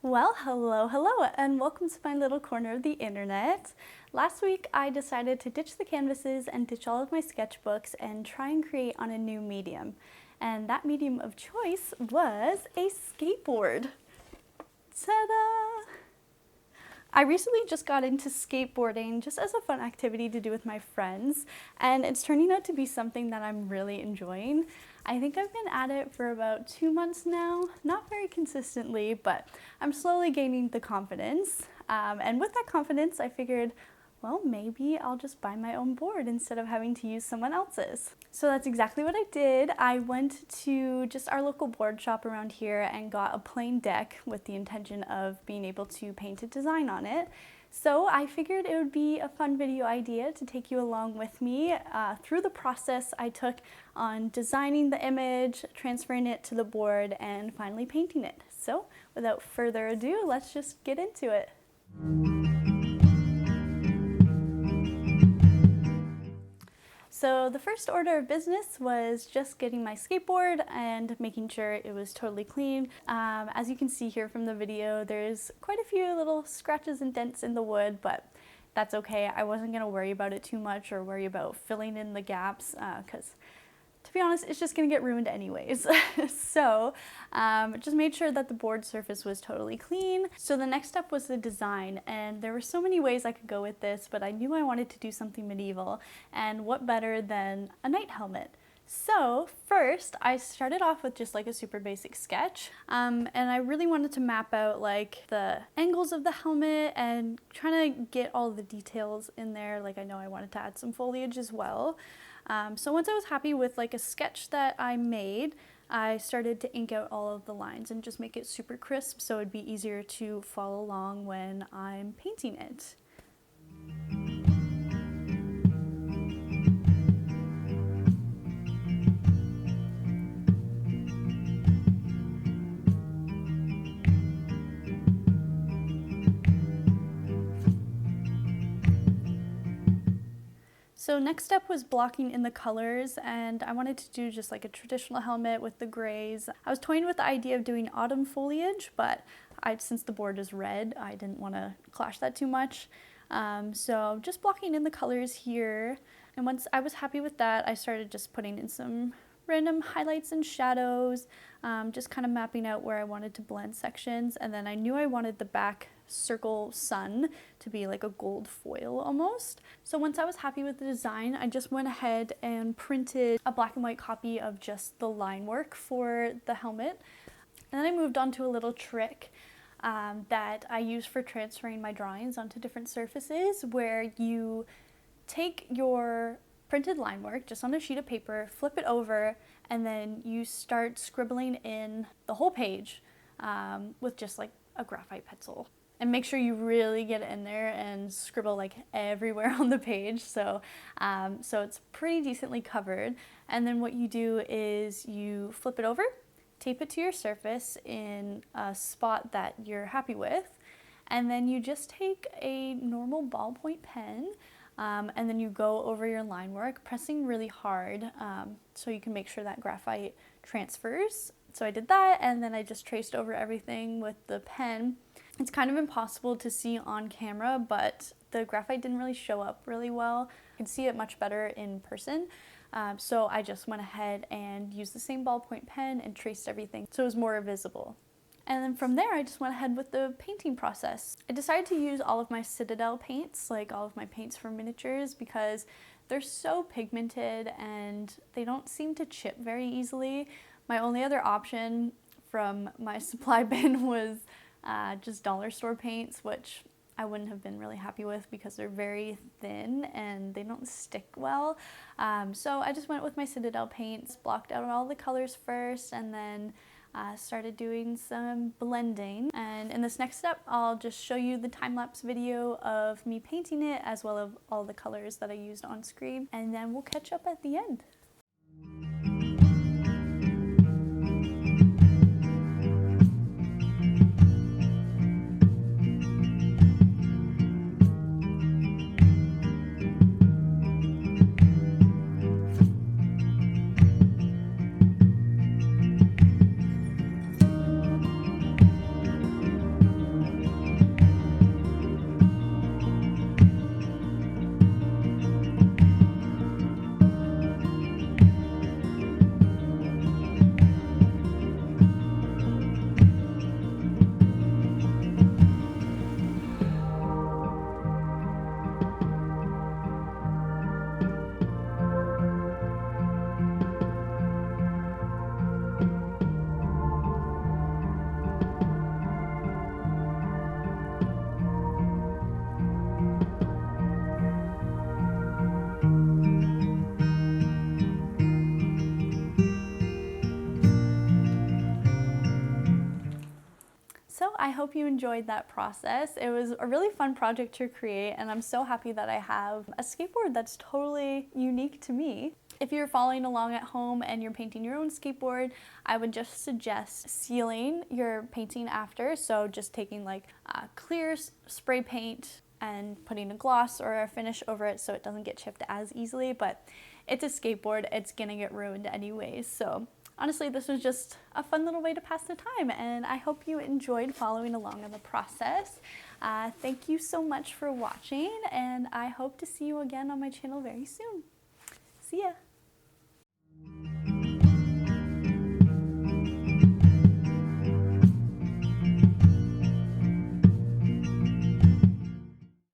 Well, hello, and welcome to my little corner of the internet. Last week, I decided to ditch the canvases and ditch all of my sketchbooks and try and create on a new medium. And that medium of choice was a skateboard. Ta-da! I recently just got into skateboarding just as a fun activity to do with my friends, and it's turning out to be something that I'm really enjoying. I think I've been at it for about 2 months now, not very consistently, but I'm slowly gaining the confidence. And with that confidence, I figured, well, maybe I'll just buy my own board instead of having to use someone else's. So that's exactly what I did. I went to just our local board shop around here and got a plain deck with the intention of being able to paint a design on it. So I figured it would be a fun video idea to take you along with me through the process I took on designing the image, transferring it to the board, and finally painting it. So without further ado, let's just get into it. So the first order of business was just getting my skateboard and making sure it was totally clean. As you can see here from the video, there's quite a few little scratches and dents in the wood, but that's okay. I wasn't gonna worry about it too much or worry about filling in the gaps because to be honest, it's just gonna get ruined anyways. So just made sure that the board surface was totally clean. So the next step was the design, and there were so many ways I could go with this, but I knew I wanted to do something medieval, and what better than a knight helmet? So first I started off with just like a super basic sketch, and I really wanted to map out like the angles of the helmet and trying to get all the details in there. Like I know I wanted to add some foliage as well. So once I was happy with like a sketch that I made, I started to ink out all of the lines and just make it super crisp so it'd be easier to follow along when I'm painting it. So next step was blocking in the colors, and I wanted to do just like a traditional helmet with the grays. I was toying with the idea of doing autumn foliage, but since the board is red, I didn't want to clash that too much. So just blocking in the colors here, and once I was happy with that, I started just putting in some random highlights and shadows, just kind of mapping out where I wanted to blend sections, and then I knew I wanted the back circle sun to be like a gold foil almost. So once I was happy with the design, I just went ahead and printed a black and white copy of just the line work for the helmet. And then I moved on to a little trick that I use for transferring my drawings onto different surfaces, where you take your printed line work just on a sheet of paper, flip it over, and then you start scribbling in the whole page with just like a graphite pencil. And make sure you really get it in there and scribble like everywhere on the page, so it's pretty decently covered. And then what you do is you flip it over, tape it to your surface in a spot that you're happy with, and then you just take a normal ballpoint pen and then you go over your line work, pressing really hard so you can make sure that graphite transfers. So I did that, and then I just traced over everything with the pen. It's kind of impossible to see on camera, but the graphite didn't really show up really well. I can see it much better in person. So I just went ahead and used the same ballpoint pen and traced everything so it was more visible. And then from there, I just went ahead with the painting process. I decided to use all of my Citadel paints, like all of my paints for miniatures, because they're so pigmented and they don't seem to chip very easily. My only other option from my supply bin was just dollar store paints, which I wouldn't have been really happy with because they're very thin and they don't stick well. So I just went with my Citadel paints, blocked out all the colors first, and then started doing some blending. And in this next step, I'll just show you the time-lapse video of me painting it, as well as all the colors that I used on screen, and then we'll catch up at the end. So I hope you enjoyed that process. It was a really fun project to create, and I'm so happy that I have a skateboard that's totally unique to me. If you're following along at home and you're painting your own skateboard, I would just suggest sealing your painting after. So just taking like clear spray paint and putting a gloss or a finish over it so it doesn't get chipped as easily, but it's a skateboard, it's gonna get ruined anyways. So honestly, this was just a fun little way to pass the time, and I hope you enjoyed following along in the process. Thank you so much for watching, and I hope to see you again on my channel very soon. See ya!